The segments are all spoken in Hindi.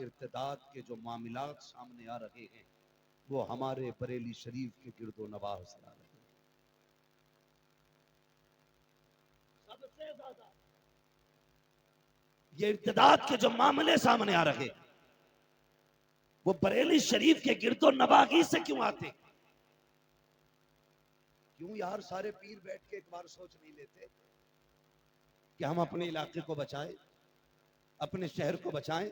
इर्तिदाद के जो मामलात सामने आ रहे हैं वो हमारे बरेली शरीफ के गिरदो नवाह से आ रहे हैं। सबसे ज्यादा ये इर्तिदाद के जो मामले सामने आ रहे हैं वो बरेली शरीफ के गिरदो नवाही से क्यों आते? क्यों यार सारे पीर बैठ के एक बार सोच नहीं लेते कि हम अपने इलाके को बचाएं, अपने शहर को बचाएं।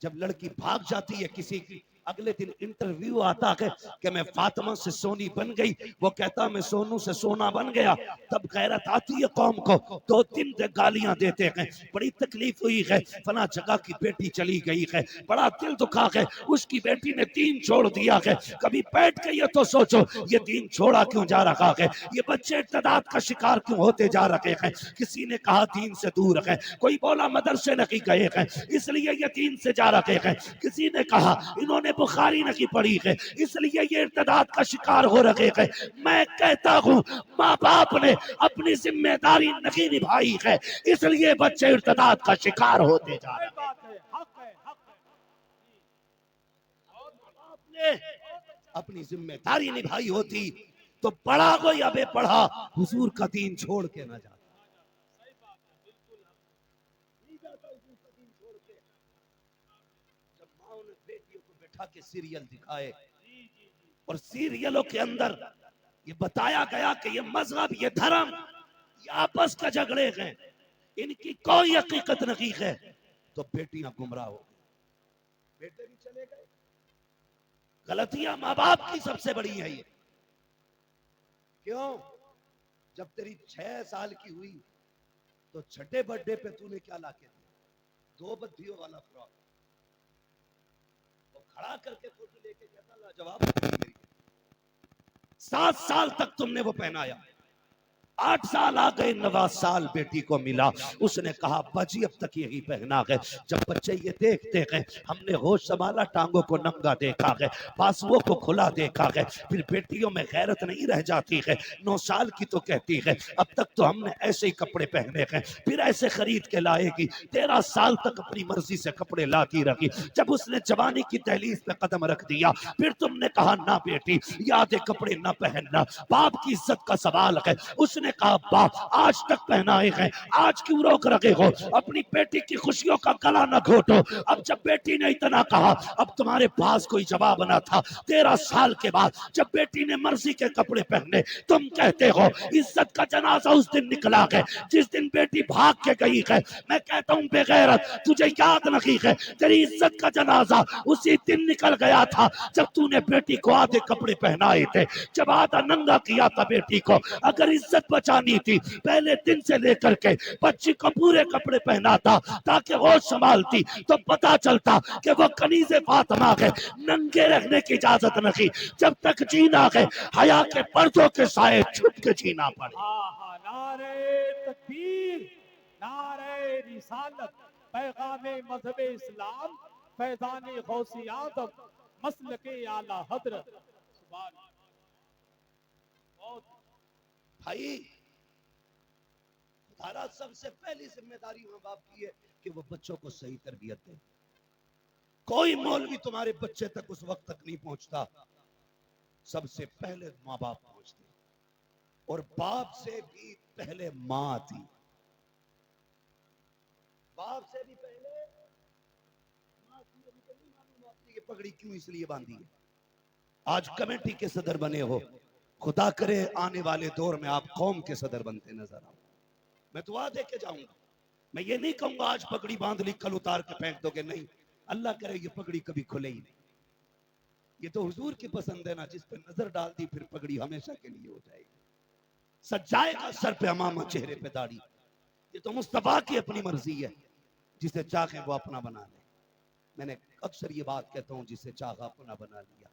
जब लड़की भाग जाती है किसी की, अगले दिन इंटरव्यू आता है कि मैं फातिमा से सोनी बन गई, वो कहता मैं सोनू से सोना बन गया। तब गैरत आती है कौम को, 2-3 गालियां देते हैं, बड़ी तकलीफ हुई है, फला जगह की बेटी चली गई है, बड़ा दिल दुखा है, उसकी बेटी ने दीन छोड़ दिया है। कभी बैठ के ये तो सोचो ये दीन छोड़ा क्यों जा रहा है, ये बच्चे इर्तिदाद का शिकार क्यों होते जा रहे हैं। किसी ने कहा दीन से दूर है, कोई बोला मदरसे नहीं गए हैं इसलिए ये दीन से जा रहे हैं, किसी ने कहा इन्होंने बुखारी नहीं पढ़ी है इसलिए ये इर्तिदाद का शिकार हो रहे हैं। मैं कहता हूँ माँ बाप ने अपनी जिम्मेदारी नहीं निभाई है इसलिए बच्चे इर्तिदाद का शिकार होते जा रहे हैं। आपने अपनी जिम्मेदारी निभाई होती तो पढ़ा कोई अबे पढ़ा हुजूर का दीन छोड़ के ना जाता। के सीरियल दिखाए और सीरियलों के अंदर ये बताया गया कि ये मजहब ये धर्म ये आपस का झगड़े हैं, इनकी कोई हकीकत नहीं है, तो बेटियां गुमराह हो गई, बेटे भी चले गए। गलतियां माँ बाप की सबसे बड़ी है ये। क्यों? जब तेरी 6 साल की हुई तो छठे बर्थडे पे तूने क्या लाके दिया? 2 बद्धियों वाला फ्रॉक खड़ा करके फोटो लेके कहता लाजवाब। 7 साल तक तुमने वो पहनाया, 8 साल आ गए, 9वां साल बेटी को मिला, उसने कहा बाजी अब तक यही पहना है। जब बच्चे ये देखते हैं, हमने होश संभाला टांगों को नंगा देखा है, बाजुओं को खुला देखा है, फिर बेटियों में गैरत नहीं रह जाती है। 9 साल की तो कहती है अब तक तो हमने ऐसे ही कपड़े पहने हैं, फिर ऐसे खरीद के लाएगी। 13 साल तक अपनी मर्जी से कपड़े लाती रही, जब उसने जवानी की दहलीज पे कदम रख दिया फिर तुमने कहा ना बेटी यादे कपड़े ना पहनना, बाप की इज्जत का सवाल है। उसने कहा बाप आज तक पहनाए हैं, आज क्यों रोक रखे हो? अपनी बेटी की खुशियों का गला न घोटो। अब जब बेटी ने इतना कहा अब तुम्हारे पास कोई जवाब ना था। 13 साल के बाद जब बेटी ने मर्जी के कपड़े पहने तुम कहते हो इज्जत का जनाजा उस दिन निकला है जिस दिन बेटी भाग के गई है। मैं कहता हूँ बेगैरत तुझे याद नहीं है, तेरी इज्जत का जनाजा उसी दिन निकल गया था जब तूने बेटी को आधे कपड़े पहनाए थे, जब आधा नंगा किया था बेटी को। अगर इज्जत बचानी थी पहले दिन से लेकर के बच्ची को पूरे कपड़े पहनाता ताकि होश संभालती तो पता चलता कि वो कनीज़े फातिमा है, नंगे रहने की इजाजत नहीं। जब तक जीना है हया के पर्दों के साए छुप के जीना पड़े। नारे तकबीर, नारे रिसालत, पैगामे मजहब इस्लाम, फैजाने गौसी आदम, मसलके आला हजरत। सुभान भाई खुदारा सबसे पहली जिम्मेदारी माँ बाप की है कि वो बच्चों को सही तरबियत दे। कोई मौलवी तुम्हारे बच्चे तक उस वक्त तक नहीं पहुंचता, सबसे पहले माँ बाप पहुंचते और बाप से भी पहले माँ थी, बाप से भी पहले माँ थी। अभी तो नहीं मालूम आपने ये पगड़ी क्यों इसलिए बांधी है। आज कमेटी के सदर बने हो, खुदा करे आने वाले दौर में आप कौम के सदर बनते नजर आओ। मैं दुआ दे के जाऊंगा, मैं ये नहीं कहूंगा आज पगड़ी बांध ली कल उतार के फेंक दोगे, नहीं। अल्लाह करे ये पगड़ी कभी खुले ही नहीं। ये तो हुजूर की पसंद है ना, जिस पे नजर डाल दी फिर पगड़ी हमेशा के लिए हो जाएगी। सज जाएगा सर पे अमामा, चेहरे पे दाढ़ी, ये तो मुस्तफा की अपनी मर्जी है, जिसे चाहे वो अपना बना ले। मैंने अक्सर ये बात कहता हूँ, जिसे चाहा अपना बना लिया,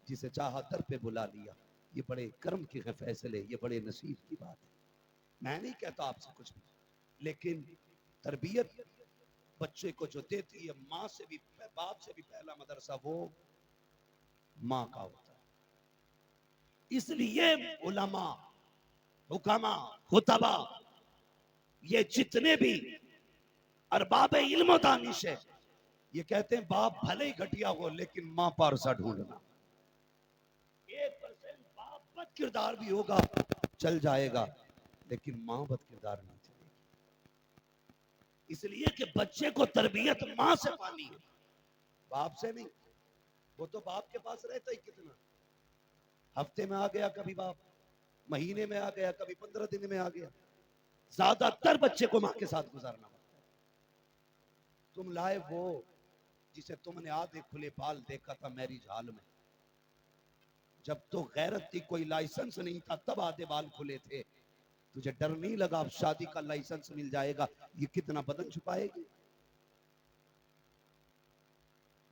जिसे चाहा दर पे बुला लिया। ये बड़े कर्म के फैसले, ये बड़े नसीब की बात है। मैं नहीं कहता आपसे कुछ भी, लेकिन तरबियत बच्चे को जो देती है माँ से भी, बाप से भी पहला मदरसा वो माँ का होता है। इसलिए उलमा, हुकामा, खुतबा, ये जितने भी अरबाब इल्म दानिश है, ये कहते हैं बाप भले ही घटिया हो लेकिन मां पारसा ढूंढना। 1% बाप बद किरदार भी होगा, चल जाएगा, लेकिन मां बद किरदार नहीं चलेगी। इसलिए कि बच्चे को तरबियत मां से पानी है, बाप से नहीं। वो तो बाप के पास रहता ही कितना, हफ्ते में आ गया कभी बाप, महीने में आ गया कभी, 15 दिन में आ गया। ज्यादातर बच्चे को मां के साथ गुजारना पड़ता है। तुम लाए वो जिसे तुमने आधे खुले बाल देखा था मैरिज हॉल में, जब तो गैरत थी, कोई लाइसेंस नहीं था, तब आधे बाल खुले थे। तुझे डर नहीं लगा अब शादी का लाइसेंस मिल जाएगा, ये कितना बदन छुपाएगी।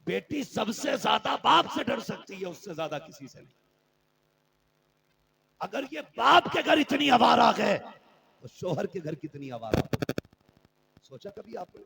बेटी सबसे ज्यादा बाप से डर सकती है, उससे ज्यादा किसी से नहीं। अगर ये बाप के घर इतनी आवारा है तो शोहर के घर कितनी आवारा हो। सोचा कभी आपने?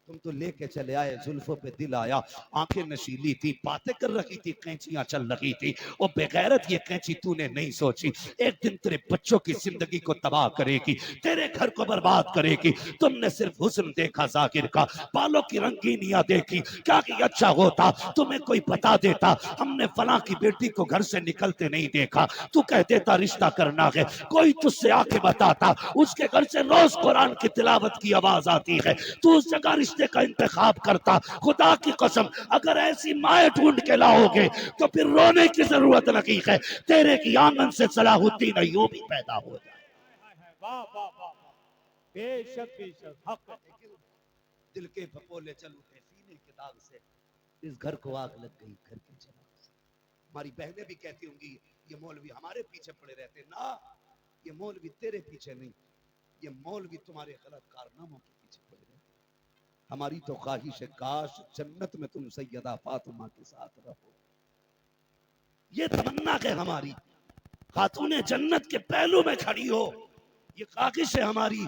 तुम तो लेके चले आए, जुल्फों पे दिल आया, आंखें नशीली थी, बातें कर रही थी, कैंचियां चल रही थी। और बेगैरत ये कैंची तूने नहीं सोची एक दिन तेरे बच्चों की जिंदगी को तबाह करेगी, तेरे घर को बर्बाद करेगी। तुमने सिर्फ हुस्न देखा जाकिर का, बालों की रंगीनियां देखी, क्या कि अच्छा होता तुम्हें कोई बता देता हमने फलां की बेटी को घर से निकलते नहीं देखा, तू कह देता रिश्ता करना है, कोई तुझसे आके बताता उसके घर से रोज कुरान की तिलावत की आवाज आती है, तू उस जगह रिश्ते का इंतखाब करता। खुदा की कसम अगर ऐसी माएँ ढूंढ के लाओगे तो फिर रोने की जरूरत नहीं है, तेरे की आंगन से सलाहुद्दीन अय्यूबी पैदा हो जाए। वाह वाह वाह वाह, बेशक बेशक हक है। लेकिन दिल के फपोले चल उठे सीने के दाग से, इस घर को आग लग गई घर के चिराग से। हमारी बहनें भी कहती होंगी ये मौलवी हमारे पीछे पड़े रहते ना, ये मौलवी तेरे पीछे नहीं, ये मौलवी तुम्हारे गलत कारनामों के पीछे पड़े रहते। हमारी तो ख्वाहिश है काश जन्नत में तुम सैयदा फातिमा के साथ रहो, ये तमन्ना है हमारी, खातूने जन्नत के पहलू में खड़ी हो, ये ख्वाहिश है हमारी।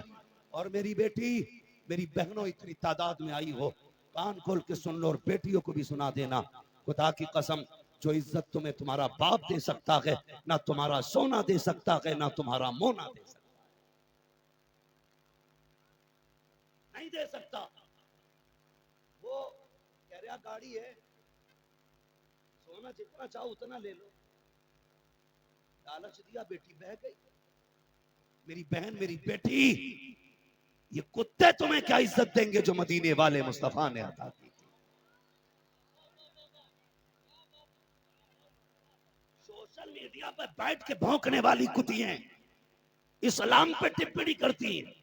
और मेरी बेटी, मेरी बहनों इतनी तादाद में आई हो, कान खोल के सुन लो और बेटियों को भी सुना देना। खुदा की कसम जो इज्जत तुम्हें तुम्हारा बाप दे सकता है, ना तुम्हारा सोना दे सकता है, ना तुम्हारा मोना दे सकता है, नहीं दे सकता। वो कह रहा गाड़ी है, सोना जितना चाहो उतना ले लो, लालच दिया बेटी बह गई। मेरी बहन मेरी बेटी, ये कुत्ते तुम्हें क्या इज्जत देंगे जो मदीने वाले मुस्तफा ने अता की थी। सोशल मीडिया पर बैठ के भौंकने वाली कुतियां इस्लाम पे टिप्पणी करती हैं,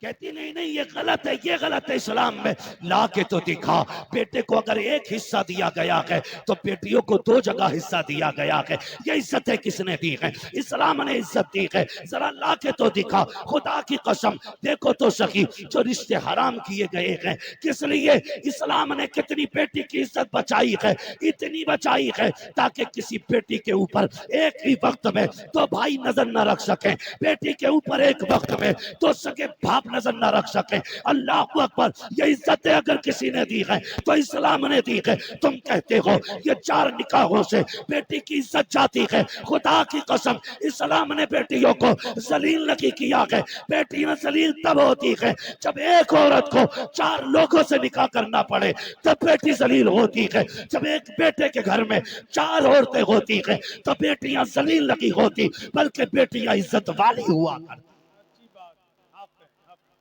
कहती नहीं नहीं ये गलत है, ये गलत है। इस्लाम में ला के तो दिखा, बेटे को अगर एक हिस्सा दिया गया है तो बेटियों को 2 जगह हिस्सा दिया गया है, ये इज्जत है किसने दी है? इस्लाम ने इज्जत दी है, जरा ला के तो दिखा। खुदा की कसम देखो तो सही जो रिश्ते हराम किए गए हैं, किस लिए? इस्लाम ने कितनी बेटी की इज्जत बचाई है, इतनी बचाई है ताकि किसी बेटी के ऊपर एक ही वक्त में तो भाई नजर न रख सके, बेटी के ऊपर एक वक्त में तो सके बाप नजर न रख सके। अल्लाह अकबर, ये इज्जत अगर किसी ने दी है तो इस्लाम ने दी है। तुम कहते हो ये 4 निकाहों से बेटी की इज्जत जाती है, खुदा की कसम इस्लाम ने बेटियों को जलील नहीं किया है। बेटियां जलील तब होती है जब एक औरत को 4 लोगों से निकाह करना पड़े, तब बेटी जलील होती है। जब एक बेटे के घर में 4 औरतें होती है तो बेटियां जलील नहीं होती, बल्कि बेटियां इज्जत वाली हुआ करती। अच्छी बात, हक है हक है।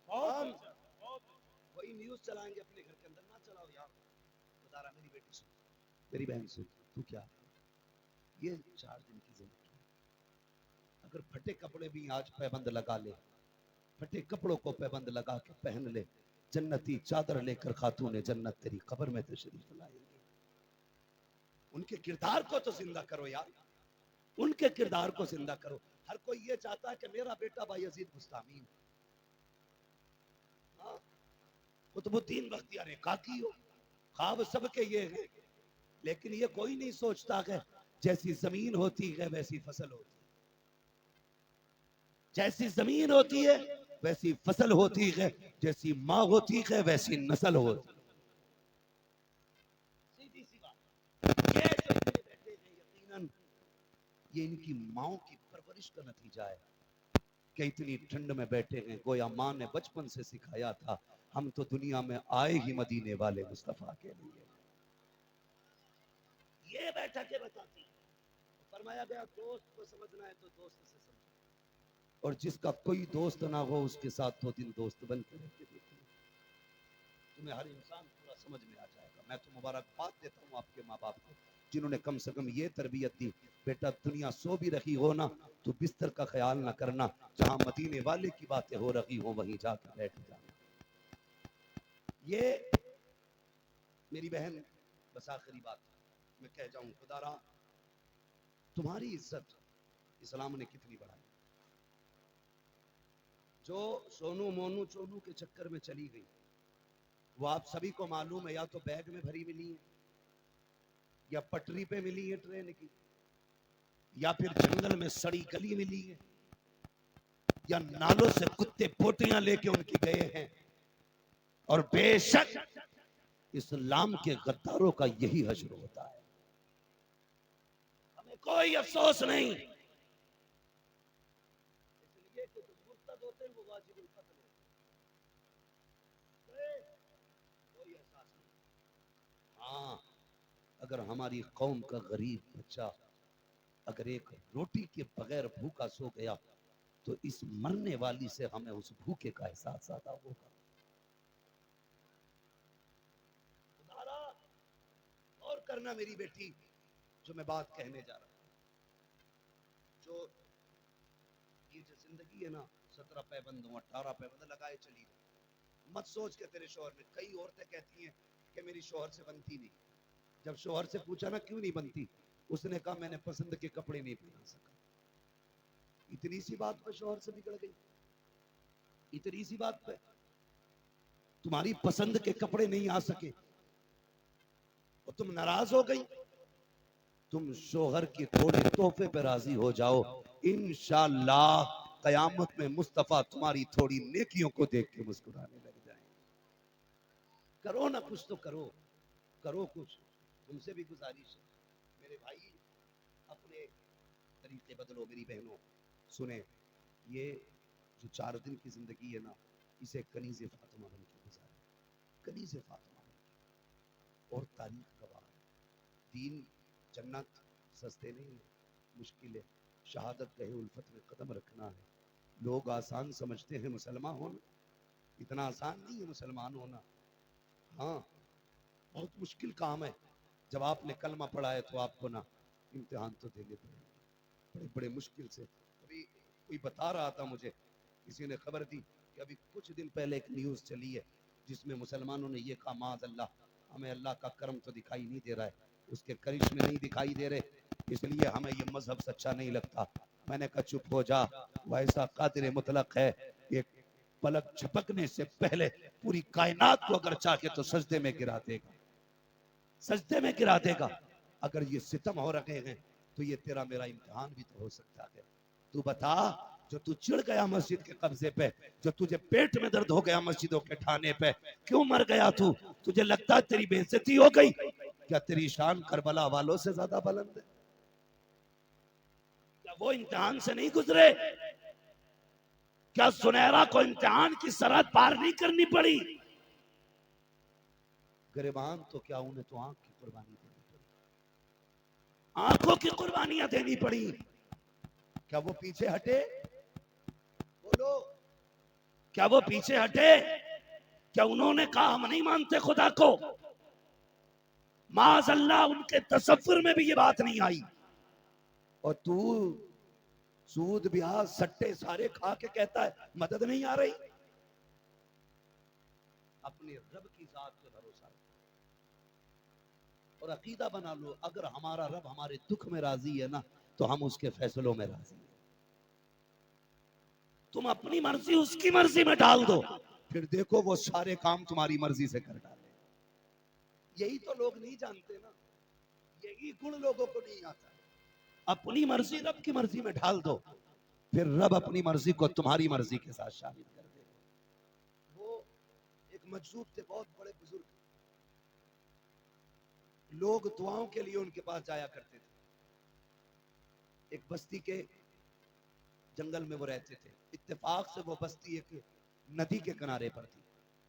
बहुत हम अच्छा, बहुत अच्छा। वही न्यूज चलाएंगे अपने घर के अंदर, ना चलाओ यार। बता रहा मेरी बेटी सुन, मेरी बहन सुन, तू क्या ये 4 दिन की जिंदगी है। अगर फटे कपड़े भी आज पैबंद लगा ले, फटे कपड़ों को पैबंद लगा के पहन ले, जन्नती चादर लेकर खातूने जन्नत तेरी कब्र में तशरीफ लाएंगे। उनके किरदार को तो जिंदा करो यार, उनके किरदार को जिंदा करो। हर कोई ये चाहता है कि मेरा बेटा बायजीद बुस्तामी हो, कुतुबुद्दीन बख्तियार काकी हो, ख्वाब सबके ये है, लेकिन ये कोई नहीं सोचता कि जैसी जमीन होती है वैसी फसल होती है, जैसी जमीन होती है वैसी फसल होती है, जैसी माँ होती है वैसी नस्ल होती है। सीधी सी बात। ये जो इतने बैठे हैं यकीनन ये इनकी माओ की परवरिश का नतीजा है कि इतनी ठंड में बैठे हैं। गोया माँ ने बचपन से सिखाया था हम तो दुनिया में आए ही मदीने वाले मुस्तफा के लिए। ये बैठकें बताती हैं। फरमाया गया दोस्त को समझना है तो दोस्त से समझो, और जिसका कोई दोस्त ना हो उसके साथ 2 दिन दोस्त बन के रहते देखिए, तुम्हें हर इंसान पूरा समझ में आ जाएगा। मैं तो मुबारकबाद देता हूँ आपके माँ बाप को जिन्होंने कम से कम ये तरबियत दी, बेटा दुनिया सो भी रही हो ना तो बिस्तर का ख्याल ना करना, जहां मदीने वाले की बातें हो रही हो वहीं जाकर बैठ जाना। ये मेरी बहन, बस आखिरी बात मैं कह जाऊं, खुदारा तुम्हारी इज्जत इस्लाम ने कितनी बढ़ाई। जो सोनू मोनू चोनू के चक्कर में चली गई वो आप सभी को मालूम है, या तो बैग में भरी मिली है, या पटरी पे मिली है ट्रेन की, या फिर जंगल में सड़ी गली मिली है, या नालों से कुत्ते पोटियां लेके उनकी गए हैं। और बेशक इस्लाम के गद्दारों का यही हश्र होता है, हमें कोई अफसोस नहीं, इसलिए कि जो मुर्तद होते हैं वो वाजिबुल कत्ल होते हैं, कोई एहसास नहीं। हाँ, अगर हमारी कौम का गरीब बच्चा अगर एक रोटी के बगैर भूखा सो गया तो इस मरने वाली से हमें उस भूखे का एहसास ज्यादा होगा। और करना मेरी बेटी, जो मैं बात कहने जा रहा हूं, जो ये जो जिंदगी है ना 17 पैबंद 18 पैबंद लगाए चली जाए, मत सोच के तेरे शोहर ने, कई औरतें कहती हैं कि मेरी शोहर से बनती नहीं, जब शोहर से पूछा ना क्यों नहीं बनती, उसने कहा मैंने पसंद के कपड़े नहीं पहना सका। इतनी सी बात पे शोहर से बिगड़ गई, इतनी सी बात पे तुम्हारी पसंद के कपड़े नहीं आ सके और तुम नाराज हो गई। तुम शोहर की थोड़े तोहफे पे राजी हो जाओ, इंशाअल्लाह कयामत में मुस्तफा तुम्हारी थोड़ी नेकियों को देख के मुस्कुराने लग जाएंगे। करो ना कुछ तो करो, करो कुछ, तुमसे भी गुजारिश है मेरे भाई, अपने तरीके बदलो मेरी बहनों। सुने, ये जो 4 दिन की जिंदगी है ना, इसे कनीज़े फातिमा बन के गुजारे, कनीज़े फातिमा बन के। और तारीख गवाह है, दीन जन्नत सस्ते नहीं है, मुश्किल है। शहादत कहे उल्फत में कदम रखना है। लोग आसान समझते हैं मुसलमान होना, इतना आसान नहीं है मुसलमान होना। हाँ, बहुत मुश्किल काम है। जब आपने कलमा पढ़ा है तो आपको ना इम्तिहान तो देने पड़ेंगे बड़े बड़े मुश्किल से। अभी कोई बता रहा था मुझे, किसी ने खबर दी कि अभी कुछ दिन पहले एक न्यूज़ चली है जिसमें मुसलमानों ने ये कहा माज़ अल्लाह हमें अल्लाह का करम तो दिखाई नहीं दे रहा है, उसके करिश्मे नहीं दिखाई दे रहे, इसलिए हमें ये मजहब सच्चा नहीं लगता। मैंने कहा चुप हो जा, वैसा कादिर मुतलक है, एक पलक झपकने से पहले पूरी कायनात को अगर चाहे तो सजदे में गिरा देगा, सजदे में गिरा देगा। अगर ये सितम हो रखे हैं तो ये तेरा मेरा इम्तिहान भी तो हो सकता है। तू बता, जो तू चिढ़ गया मस्जिद के कब्जे पे, जो तुझे पेट में दर्द हो गया मस्जिदों के ठाने पे, क्यों मर गया तू? तुझे लगता है तेरी बेइज्जती हो गई? क्या तेरी शान करबला वालों से ज्यादा बुलंद है? क्या वो इम्तिहान से नहीं गुजरे? क्या सुनहरा को इम्तिहान की सरहद पार नहीं करनी पड़ी? गिरबान तो क्या, उन्हें तो आंख की कुर्बानी देनी पड़ी, आंखों की कुर्बानियां देनी पड़ी। क्या वो पीछे हटे? बोलो, क्या वो पीछे हटे? क्या उन्होंने कहा हम नहीं मानते खुदा को? माज़ अल्लाह उनके तसव्वुर में भी ये बात नहीं आई। और तू सूद ब्याज सट्टे सारे खा के कहता है मदद नहीं आ रही। अपने रब की जात पे भरोसा रखो और अकीदा बना लो, अगर हमारा रब हमारे दुख में राजी है ना तो हम उसके फैसलों में राजी हैं। तुम अपनी मर्जी उसकी मर्जी में डाल दो, फिर देखो वो सारे काम तुम्हारी मर्जी से कर डाले। यही तो लोग नहीं जानते ना, यही गुण लोगों को नहीं आता। अपनी मर्जी रब की मर्जी में ढाल दो, फिर रब अपनी मर्जी को तुम्हारी मर्जी के साथ शामिल कर देगा। वो एक मजदूर थे, बहुत बड़े बुजुर्ग, लोग दुआओं के लिए उनके पास जाया करते थे। एक बस्ती के जंगल में वो रहते थे, इत्तेफाक से वो बस्ती एक नदी के किनारे पर थी।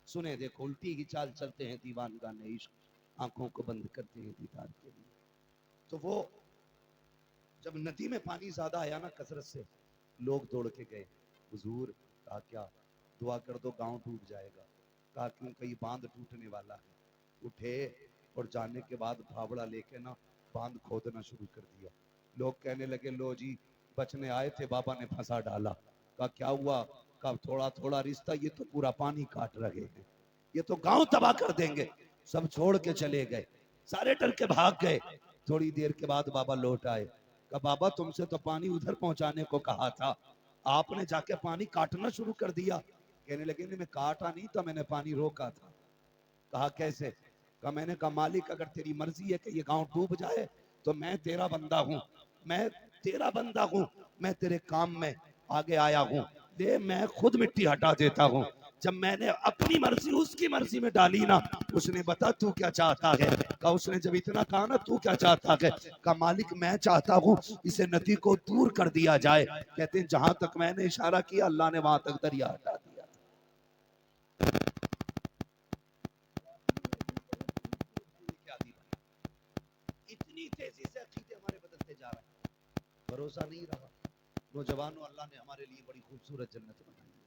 सुने देखो उल्टी की चाल चलते हैं दीवान गाने इश्क, आंखों को बंद करते हैं दीदार के लिए। तो वो जब नदी में पानी ज्यादा आया ना कसरत से, लोग दौड़ के गए हुजूर। कहा क्या? दुआ कर दो गांव डूब जाएगा। कहा क्यों? कहीं बांध टूटने वाला है। उठे और जाने के बाद फावड़ा लेके ना बांध खोदना शुरू कर दिया। लोग कहने लगे लो जी बचने आए थे बाबा ने फंसा डाला। कहा क्या हुआ? कहा थोड़ा थोड़ा रिश्ता, ये तो पूरा पानी काट रहे हैं, ये तो गांव तबाह कर देंगे। सब छोड़ के चले गए, सारे डर के भाग गए। थोड़ी देर के बाद बाबा लौट आए। कहा बाबा तुमसे तो पानी उधर पहुंचाने को कहा था, आपने जाके पानी काटना शुरू कर दिया। कहने लगे नहीं मैं काटा नहीं था, मैंने पानी रोका था। कहा कैसे? कहा मैंने कहा मालिक अगर तेरी मर्जी है कि ये गांव डूब जाए तो मैं तेरा बंदा हूं, मैं तेरा बंदा हूं, मैं तेरे काम में आगे आया हूं, ले मैं खुद मिट्टी हटा देता हूं। जब मैंने अपनी मर्जी उसकी मर्जी में डाली ना, उसने बता तू क्या चाहता है? कहा उसने जब इतना कहा ना तू क्या चाहता है? कहा मालिक मैं चाहता हूं इसे नदी को दूर कर दिया जाए। कहते हैं जहां तक मैंने इशारा किया अल्लाह ने वहां तक दरिया हटा दिया। इतनी तेजी से अकीदे हमारे बदलते जा रहे हैं, भरोसा नहीं रहा। नौजवानों अल्लाह ने हमारे लिए बड़ी खूबसूरत जन्नत बनाई है।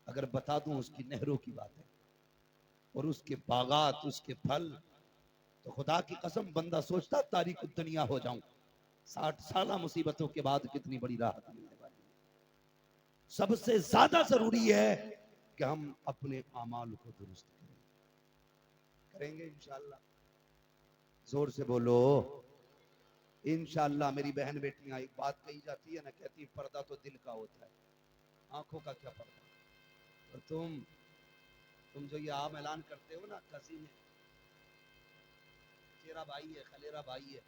अगर बता दूं उसकी नहरों की बात है और उसके बागात उसके फल, तो खुदा की कसम बंदा सोचता तारीख दुनिया हो जाऊं। 60 साल मुसीबतों के बाद कितनी बड़ी राहत मिलने वाली है। सबसे ज्यादा जरूरी है कि हम अपने अमाल को दुरुस्त करेंगे इंशाअल्लाह। जोर से बोलो इंशाअल्लाह। मेरी बहन बेटियां, एक बात कही जाती है ना, कहती पर्दा तो दिल का होता है, आंखों का क्या पर्दा। और तुम जो ये आम ऐलान करते हो ना कसी में चेरा भाई है खलेरा भाई है,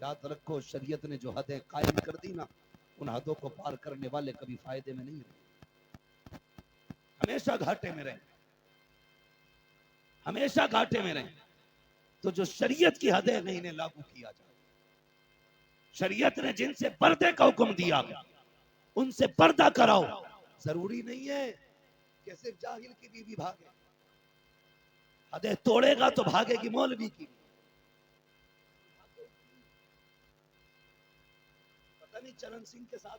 याद रखो शरीयत ने जो हदें कायम कर दी ना, उन हदों को पार करने वाले कभी फायदे में नहीं रहे, हमेशा घाटे में रहे, हमेशा घाटे में रहे। तो जो शरीयत की हदें हैं इन्हें लागू किया जाए। शरीयत ने जिनसे पर्दे का हुक्म दिया उनसे पर्दा कराओ। जरूरी नहीं है कि सिर्फ जाहिल की बीवी भागे, हदें तोड़ेगा तो भागेगी मौलवी की। पता नहीं चरण सिंह के साथ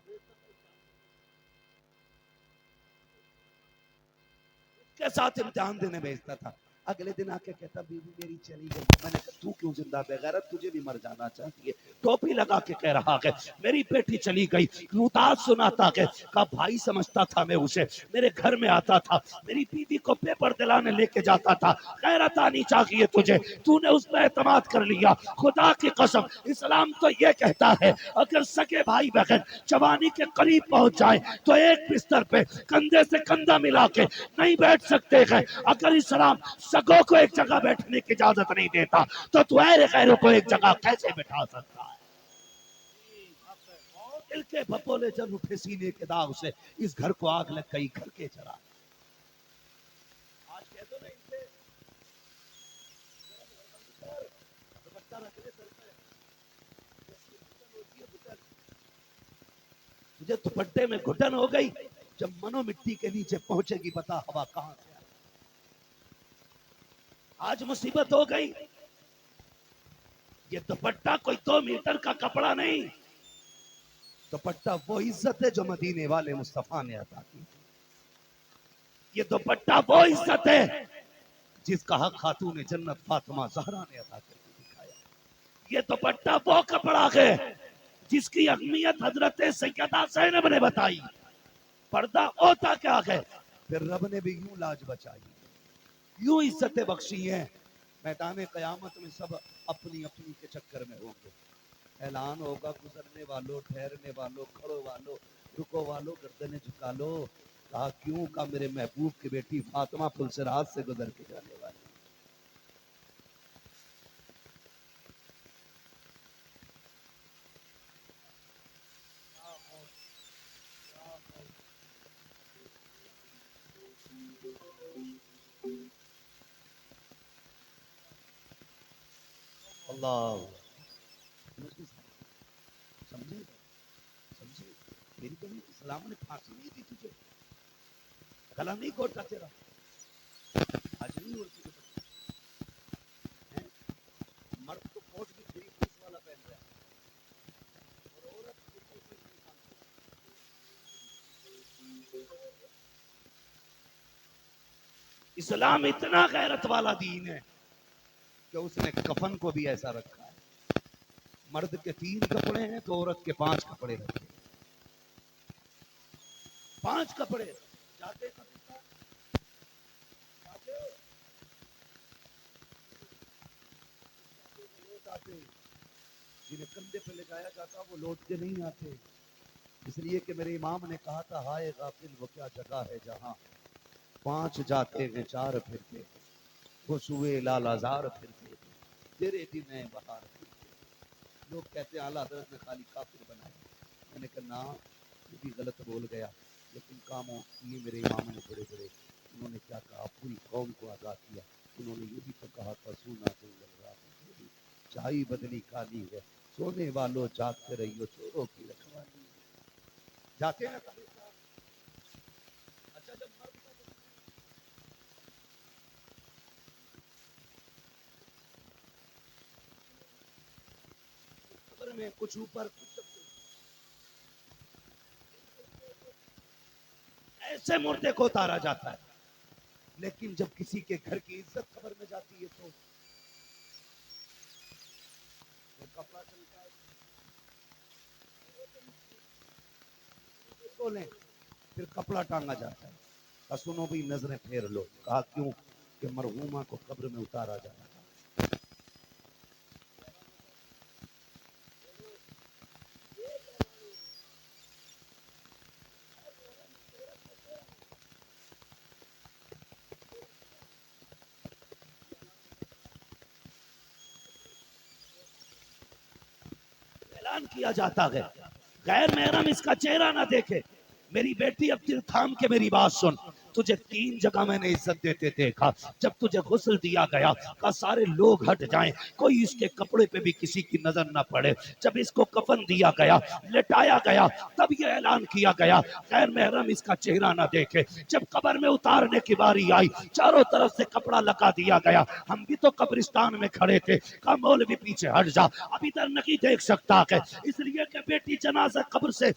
के साथ इम्तिहान देने भेजता था। अगले दिन आके कहता बीवी मेरी चली गई। मैंने कहा तू क्यों जिंदा बेगैरत, तुझे भी मर जाना चाहिए। टोपी लगा के कह रहा है मेरी बेटी चली गई। उदास सुनाता है का भाई समझता था मैं उसे, मेरे घर में आता था, मेरी बीवी को पेपर दिलाने लेके जाता था। गैरत आनी चाहिए तुझे, तूने उस पर एतमाद कर लिया। खुदा की कसम इस्लाम तो ये कहता है अगर सगे भाई बहन जवानी के करीब पहुंच जाए तो एक बिस्तर पे कंधे से कंधा मिला के नहीं बैठ सकते हैं। अगर इस्लाम सगों को एक जगह बैठने की इजाजत नहीं देता तो तुम्हारे गैरों को एक जगह कैसे बैठा सकता है? दिल के भपोले जब उठे सीने के दाग से, इस घर को आग लग गई घर के चरा। आज कह दो ना इनसे दुपट्टा रख ले सर पे, तुझे दुपट्टे में घुटन हो गई, जब मनो मिट्टी के नीचे पहुंचेगी बता हवा कहां से। आज मुसीबत हो गई। ये दुपट्टा कोई 2 मीटर का कपड़ा नहीं, दुपट्टा वो इज्जत है जो मदीने वाले मुस्तफा ने अता की। ये दुपट्टा वो इज्जत है जिसका हक खातून जन्नत फातिमा ज़हरा ने अता करके दिखाया। ये दुपट्टा वो कपड़ा है जिसकी अहमियत हजरत सैयदा ज़ैनब ने बताई। पर्दा होता क्या है? फिर रब ने भी यूं लाज बचाई, यूं इज्जतें बख्शी हैं। मैदान कयामत में सब अपनी अपनी के चक्कर में होंगे। ऐलान होगा गुजरने वालों, ठहरने वालों, खड़ो वालों, रुको वालों, गर्दनें झुका लो। कहा क्यों? का मेरे महबूब की बेटी फातिमा पुलसरात से गुजर के जाने वाली। अल्लाह समझे समझे, मेरी तो इस्लाम ने फांसी नहीं दी तुझे, गला नहीं घोटा तेरा। आज नहीं उड़ती है। मर्द तो कोट भी 3 पीस वाला पहन रहा है और औरत 2 पीस नहीं पहनती। इस्लाम इतना गैरत वाला दीन है कि उसने कफन को भी ऐसा रखा है। मर्द के 3 कपड़े हैं तो औरत के 5 कपड़े रखे। 5 कपड़े जाते कब्रिस्तान, जाते हो? लौट आते। जिन्हें कंधे पे ले जाया जाता वो लौट के नहीं आते, इसलिए कि मेरे इमाम ने कहा था, हाय गाफिल वो क्या जगह है जहां 5 जाते हैं 4 फिरते, वो सुए लालाजार फिरते, तेरे दिन है बहार फिरते। लोग कहते हैं आला हज़रत ने खाली काफिर बनाया। मैंने कहा ना, ये भी गलत बोल गया, लेकिन कामों ये मेरे इमाम ने बड़े बड़े, उन्होंने क्या कहा, पूरी कौम को आगाह किया। उन्होंने ये भी तो कहा था, सुना जंगल रात चाई बदली काली है, सोने वालों जागते रहियो चोरों की रखवाली। जाते हैं ना कब्रिस्तान। अच्छा, जब मर्द का कब्र में कुछ ऊपर कुछ ऐसे मुर्दे को उतारा जाता है, लेकिन जब किसी के घर की इज्जत कब्र में जाती है तो कपड़ा चलता है। बोले फिर कपड़ा टांगा जाता है। और सुनो भी, नजरें फेर लो। कहा क्यों? कि मरहूमा को कब्र में उतारा जा रहा था। ऐलान किया जाता है, गैर महरम इसका चेहरा ना देखे। मेरी बेटी अब दिल थाम के मेरी बात सुन, तुझे 3 जगह मैंने इज्जत देते देखा। जब तुझे गुस्ल दिया गया, का सारे लोग हट जाएं, कोई इसके कपड़े पे भी किसी की नजर ना पड़े। जब इसको कफन दिया गया, लेटाया गया, तब ये ऐलान किया गया, गैर महरम इसका चेहरा ना देखे। जब कब्र में उतारने की बारी आई, चारों तरफ से कपड़ा लगा दिया गया। हम भी तो कब्रिस्तान में खड़े थे, का मौलवी पीछे हट जा, अब इधर नहीं देख सकता है, इसलिए कि बेटी जनाजा कब्र से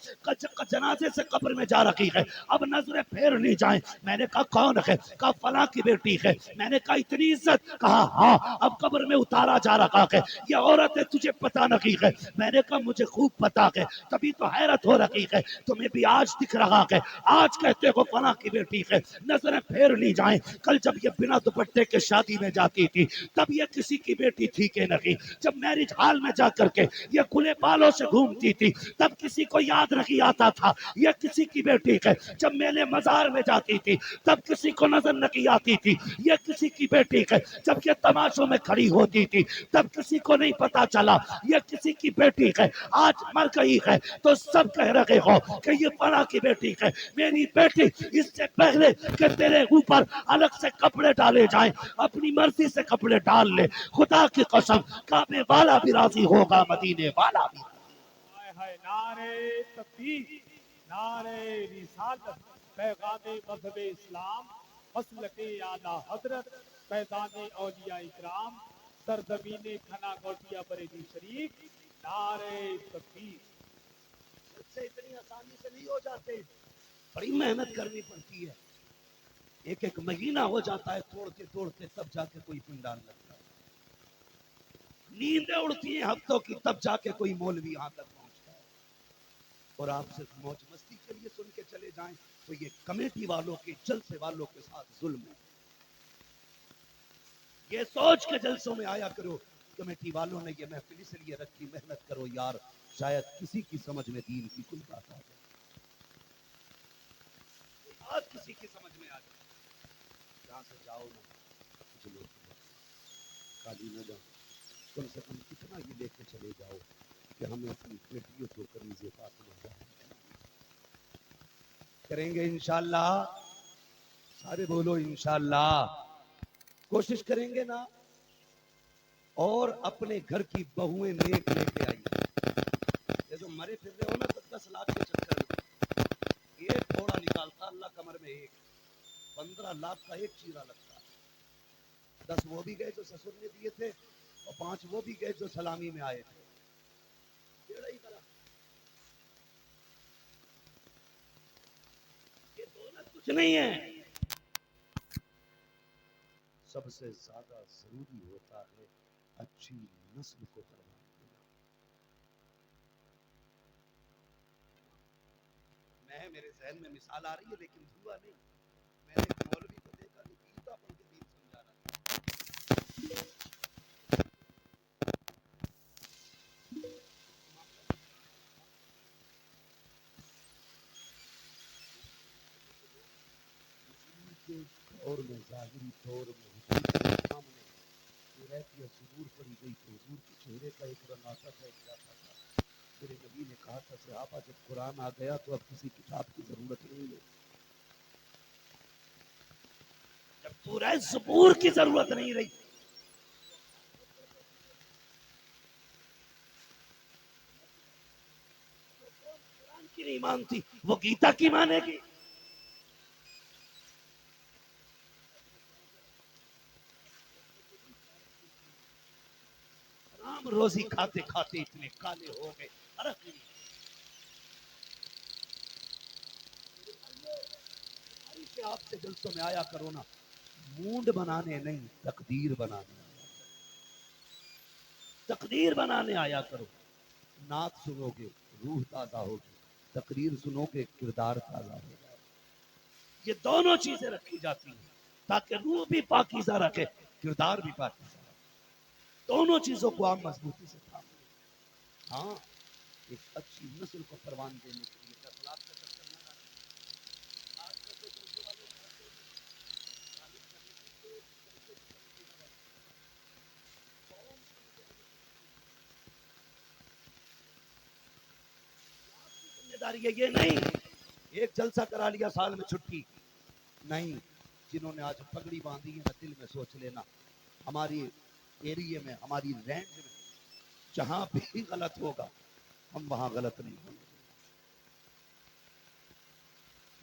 जनाजे से कब्र में जा रखी है, अब नजरें फेर नहीं जाए। मैंने कहा कौन है? कहा फला की बेटी है। मैंने कहा इतनी इज्जत? कहा हाँ, अब कब्र में उतारा जा रखा है, ये औरत है, तुझे पता नहीं है। मैंने कहा मुझे खूब पता है, तभी तो हैरत हो रखी है, तुम्हें भी आज दिख रहा है। आज कहते हो फला की बेटी है, नजरें फेर नहीं जाए। कल जब ये बिना दुपट्टे के शादी में जाती थी, तब ये किसी की बेटी थी के नहीं। जब मैरिज हॉल में जाकर के ये खुले बालों से घूमती थी, तब किसी को याद नहीं आता था ये किसी की बेटी है। जब मेले मजार में जाती थी, तब किसी को नजर नहीं आती थी ये किसी की बेटी है। जब ये तमाशों में खड़ी होती थी, तब किसी को नहीं पता चला ये किसी की बेटी है। आज मर गई है तो सब कह रहे हो कि ये फला की बेटी है। मेरी बेटी, इससे पहले कि तेरे ऊपर अलग से कपड़े डाले जाएं, अपनी मर्जी से कपड़े डाल ले। खुदा की कसम, काबे वाला भी राजी होगा, मदीने वाला भी। हाय हाय, नारे तकबीर, नारे रिसालत, पैगाम मज़हब इस्लाम, मसलके आला हजरत, पैदाने औलिया इकराम, सरजमीने खना गौटिया बरेली शरीफ, नारे तकबीर। इससे इतनी आसानी से नहीं हो जाते, बड़ी मेहनत करनी पड़ती है। एक एक महीना हो जाता है तोड़ते तोड़ते, तब जाके कोई पिंडाल लगता है। नींदें उड़ती हैं हफ्तों की, तब जाके कोई मौलवी यहाँ तक पहुंचता है। और आप सिर्फ मौज मस्ती के लिए सुन के चले जाएं तो ये कमेटी वालों के, जलसे वालों के साथ जुल्म है। ये सोच के जलसों में आया करो, कमेटी वालों ने ये महफिल इसलिए रखी, मेहनत करो यार, शायद किसी की समझ में दीन की कोई बात आ जाए, आज किसी की समझ में आ जाए। यहाँ से जाओ ना, कुछ लोग खाली न जाओ, कम से कम इतना ही लेके चले जाओ कि हमें अपनी बेटियों को करीज़े फातिमा ज़हरा करेंगे इंशाअल्लाह। सारे बोलो इंशाअल्लाह। कोशिश करेंगे ना। और अपने घर की बहुएं नेक लेके आइए। ये जो मरे फिर रहे हो ना 10 लाख के चक्कर में, एक घोड़ा निकालता अल्लाह कमर में, एक 15 लाख का एक चीरा लगता। 10 वो भी गए जो ससुर ने दिए थे और 5 वो भी गए जो सलामी में आए थे। टेढ़ा ही करा। ये दौलत कुछ नहीं है। सबसे ज्यादा जरूरी होता है अच्छी नस्ल को परवान देना। मैं मेरे जहन में मिसाल आ रही है लेकिन हुआ नहीं। मैंने एक मौलवी को देखा कि गीता पढ़ के दीन समझा रहा है। के दौर में जाहिरी तौर में हुजूर के सामने सूरत या सुरूर पड़ी गई तो हुजूर के चेहरे का एक रंग आता था, एक जाता था। मेरे नबी ने कहा था सहाबा जब कुरान आ गया तो अब किसी किताब की जरूरत नहीं है। जब सूरह ज़बूर की जरूरत नहीं रही, कुरान की नहीं मानती वो गीता की मानेगी। राम रोजी खाते खाते इतने काले हो गए। अरे से आपसे जलसों में आया करो ना, मूड बनाने नहीं तकदीर बनाने आया। तकदीर बनाने आया करो। नात सुनोगे रूह ताजा होगी, तकरीर सुनोगे किरदार ताजा होगा। ये दोनों चीजें रखी जाती हैं ताकि रूह भी पाकीज़ा रखे, किरदार भी पाकीज़ा रखे। दोनों चीजों को आप मजबूती से थाम लो। हाँ, एक अच्छी नस्ल को परवान देने के लिए अखलाक का चक्कर न डालें। आजकल के जलसे वाले करते हैं, तालीम करने की तो जलसे की कमेटी न बने। कौम की जिम्मेदारी है ये नहीं एक जलसा करा लिया साल में छुट्टी नहीं। जिन्होंने आज पगड़ी बांधी है ना, दिल में सोच लेना हमारी एरिया में, हमारी रेंज में जहां भी गलत होगा हम वहां गलत नहीं होंगे।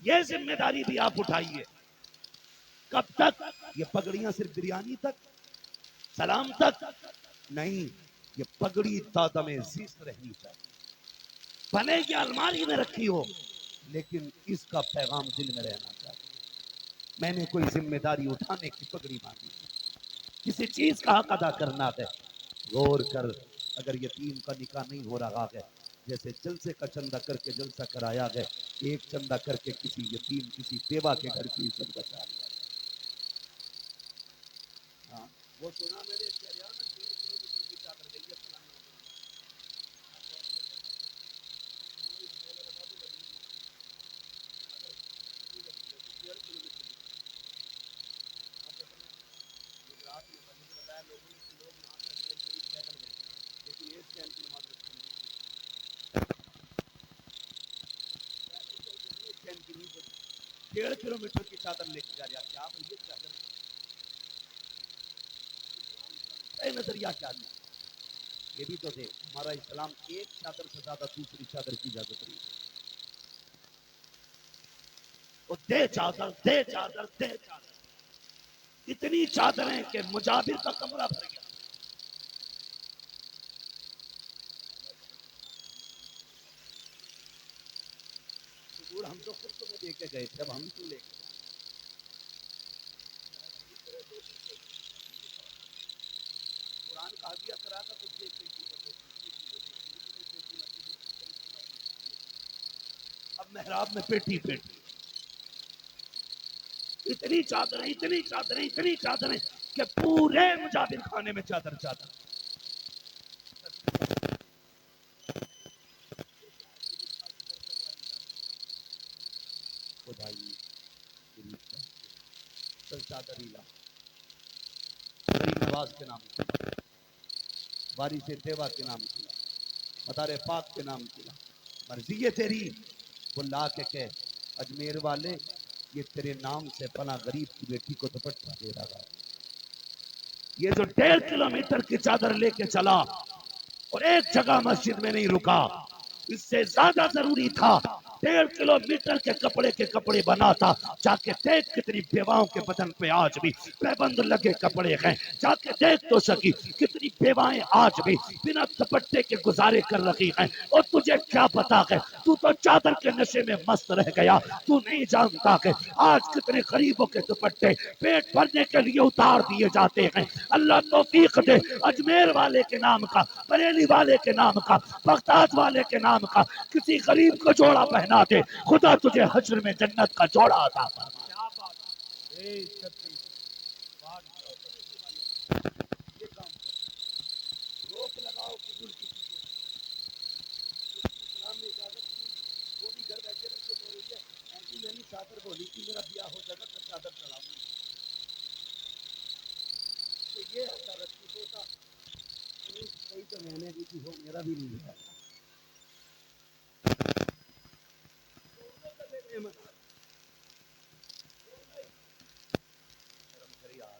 ये जिम्मेदारी भी आप उठाइए। कब तक? ये पगड़ियां सिर्फ बिरयानी तक, सलाम तक नहीं, ये पगड़ी तादमे ज़िस्त रहनी चाहिए। भले की अलमारी में रखी हो लेकिन इसका पैगाम दिल में रहना चाहिए। मैंने कोई जिम्मेदारी उठाने की पगड़ी बांधी, किसी चीज का हक अदा करना है। गौर कर, अगर यतीम का निकाह नहीं हो रहा है, जैसे जलसे का चंदा करके जलसा कराया है, एक चंदा करके किसी यतीम किसी बेवा के घर की इज्जत बचा लिया। हाँ, वो सुना मैंने इसके हरियाणा में 1.5 किलोमीटर की चादर गई है फलाने गुजरात में बनी बताया लोगों ने कि लोग यहाँ से अजमेर शरीफ पैदल गए लेकिन एक टाइम की नमाज रखी नहीं, एक टाइम की नहीं पड़ी। 1.5 किलोमीटर की चादर लेके जा रहा क्या भाई, ये चादर नजरिया क्या है? ये भी तो थे हमारा इस्लाम एक चादर से ज्यादा दूसरी चादर की इजाजत नहीं। वो दे चादर दे चादर दे चादर, इतनी चादरें कि मुजाबिर का कमरा भर गया। हुजूर हम तो खुद तुम्हें देके गए थे, अब हम क्यों लेके जाए? कुरान कहा दिया करा था तो अब मेहराब में पेटी पेटी, इतनी चादरें इतनी चादरें इतनी चादरें कि पूरे मुजाबिर खाने में चादर चादर। खुदाई चल चादर ही ला, गरीब नवाज के नाम की, वारिस देवा के नाम की, मदार पाक के नाम की, मर्जी है तेरी। वो ला के कह अजमेर वाले ये तेरे नाम से फला गरीब की बेटी को दुपट्टा दे रहा है। ये जो 1.5 किलोमीटर की चादर लेके चला और एक जगह मस्जिद में नहीं रुका, इससे ज्यादा जरूरी था 1.5 किलोमीटर के कपड़े बनाता। जाके देख कितनी बेवाओं के बदन पे आज भी पैबंद लगे कपड़े हैं। जाके देख तो सकी कितनी बेवाएं आज भी बिना दुपट्टे के गुजारे कर रही हैं। और तुझे क्या पता है, तू तो चादर के नशे में मस्त रह गया। तू नहीं जानता कि आज कितने गरीबों के दुपट्टे पेट भरने के लिए उतार दिए जाते हैं। अल्लाह तौफीक दे, अजमेर वाले के नाम का, बरेली वाले के नाम का, बगदाद वाले के नाम का किसी गरीब को जोड़ा पहना दे। खुदा तुझे हश्र में जन्नत का जोड़ा अता फरमाए। क्या बात है। बेशक भी। बात ये काम करो। रोक लगाओ फजूल की चीजों को। इस्लाम ने इजाजत नहीं दी, वो भी घर बैठे बैठे बोल रही है ऐसी मैंने चादर बोली थी मेरा ब्याह हो जाएगा तो चादर चढ़ाऊंगी। तो ये ऐसा रखी सोचा सही तो मैंने भी थी, हो मेरा भी नहीं है। शर्म कर यार,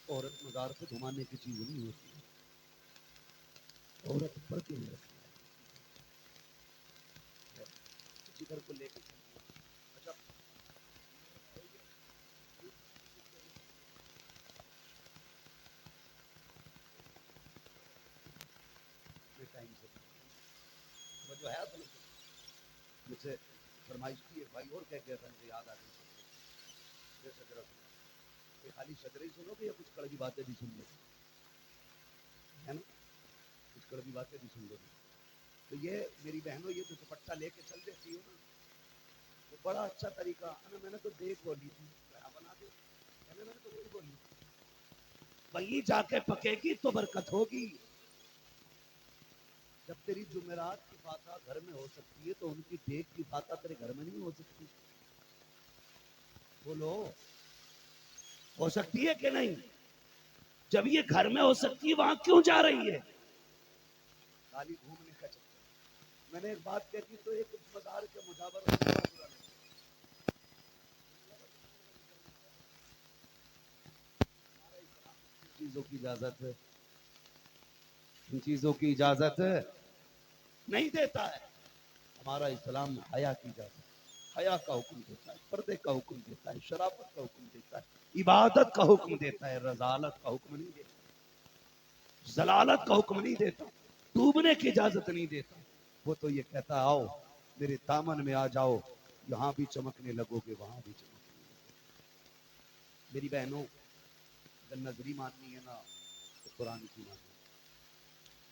औरत मजार पे घुमाने की चीज नहीं होती। औरत पर क्यों रखी है? किसी घर को लेकर अच्छा टाइम से वो जो है अपने मुझसे फरमाइश की है भाई और क्या क्या था, मुझे याद आ गई। शजरा ये खाली शजरे ही सुनोगे या कुछ कड़वी बातें भी सुन लोगे, है ना? कुछ कड़वी बातें भी सुन लोगे। तो ये मेरी बहनों ये जो दुपट्टा लेके चल देती हो ना, वो बड़ा अच्छा तरीका है ना। मैंने तो देख बोली थी बना दे, मैंने तो वही बोली वही जाके पकेगी तो बरकत होगी। जब तेरी जुमेरात की फाता घर में हो सकती है तो उनकी देख की फाता तेरे घर में नहीं हो सकती? बोलो हो सकती है कि नहीं? जब ये घर में हो सकती है वहां क्यों जा रही है? खाली घूमने का चक्कर। मैंने एक बात कह दी तो एक मजार के मुजावर चीजों की इजाजत है, इन चीजों की इजाजत नहीं देता है। हमारा इस्लाम हया की इजाजत, हया का हुक्म देता है, पर्दे का हुक्म देता है, शराफत का हुक्म देता है, इबादत का हुक्म देता है, रजालत का हुक्म नहीं देता, जलालत का हुक्म नहीं देता, डूबने की इजाजत नहीं देता। वो तो ये कहता आओ मेरे दामन में आ जाओ, यहाँ भी चमकने लगोगे वहां भी चमकने लगोगे। मेरी बहनों, अगर नजरी माननी है ना तो कुरान की मानो,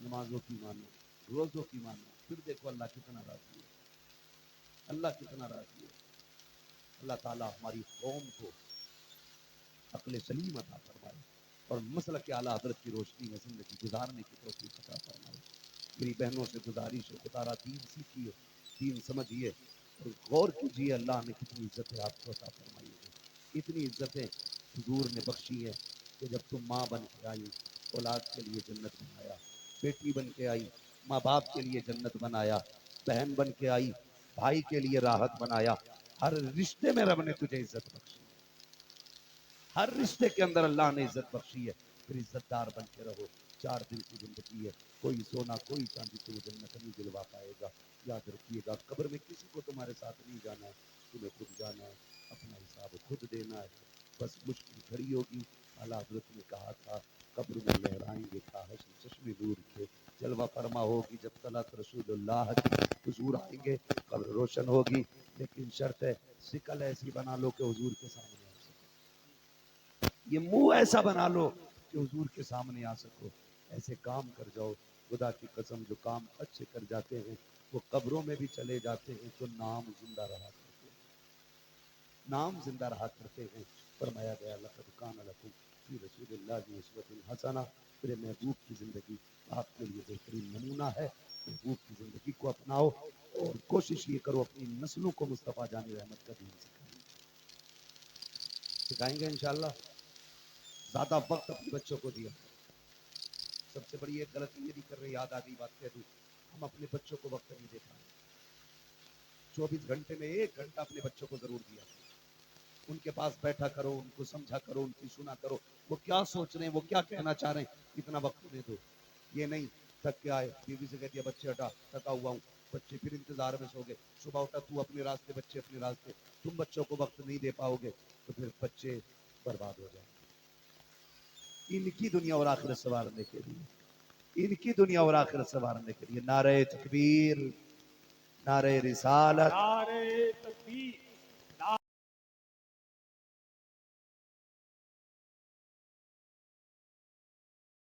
नमाजों की मानो, रोजों की मानो, फिर देखो अल्लाह कितना राजी है। अल्लाह कितना राजी है। अल्लाह ताला हमारी कौम को अक्ल सलीम अता फरमाए और मसल के आला हजरत की रोशनी में जिंदगी गुजारने की तौफीक अता फरमाए। मेरी बहनों से गुजारिश है, खुदारा दीन सीखिए, दीन समझिए और गौर कीजिए अल्लाह ने कितनी इज्जतें आपको अता फरमाई है। इतनी इज्जतें हुजूर ने बख्शी है कि जब तुम माँ बन के आई औलाद के लिए जन्नत बनाया, बेटी बन के आई माँ बाप के लिए जन्नत बनाया, बहन बन के आई भाई के लिए राहत बनाया। हर रिश्ते में रब ने तुझे इज्जत बख्शी, हर रिश्ते के अंदर अल्लाह ने इज्जत बख्शी है। फिर इज्जतदार बन के रहो। 4 दिन की जिंदगी है, कोई सोना कोई चांदी तुम्हें जन्नत नहीं दिलवा पाएगा। याद रखिएगा कब्र में किसी को तुम्हारे साथ नहीं जाना है, तुम्हें खुद जाना है, अपना हिसाब खुद देना है। बस मुश्किल घड़ी होगी। आला हजरत ने कहा था कब्र में लहराएंगे काहश चश्मे नूर के, जलवा फरमा होगी जब तलत रसूलुल्लाह की हुजूर आएंगे, कब्र रोशन होगी। लेकिन शर्त है शिकल ऐसी बना लो कि हुजूर के सामने आ सको, ये मुंह ऐसा बना लो कि हुजूर के सामने आ सको। ऐसे काम कर जाओ, खुदा की कसम जो काम अच्छे कर जाते हैं वो कब्रों में भी चले जाते हैं तो नाम जिंदा रहा करते हैं, नाम जिंदा रहा करते हैं। फरमाया गया लक़द कान लकुम फी रसूलिल्लाहि उस्वतुन हसना, तेरे महबूब की जिंदगी आपके लिए बेहतरीन नमूना है। महबूब की जिंदगी को अपनाओ और कोशिश ये करो अपनी नस्लों को मुस्तफ़ा जान रहमत का दीन सिखाएंगे इंशाअल्लाह। ज्यादा वक्त अपने बच्चों को दिया। सबसे बड़ी एक गलती ये भी कर रहे, याद आ गई बात कह दूं, हम अपने बच्चों को वक्त नहीं दे पाए। 24 घंटे में 1 घंटा अपने बच्चों को जरूर दिया। उनके पास बैठा करो, उनको समझा करो, उनकी सुना करो, वो क्या सोच रहे हैं, वो क्या कहना चाह रहे हैं, इतना वक्त उन्हें दो। ये नहीं थक के आए बीवी से कह दिया बच्चे हटा थका हुआ हूँ, बच्चे फिर इंतजार में सो गए। सुबह उठा, तू अपने रास्ते, बच्चे अपने रास्ते। तुम बच्चों को वक्त नहीं दे पाओगे तो फिर बच्चे बर्बाद हो जाएंगे। इनकी दुनिया और आखिरत संवारने के लिए, इनकी दुनिया और आखिरत संवारने के लिए नारे तकबीर, नारे रिसालत, नारे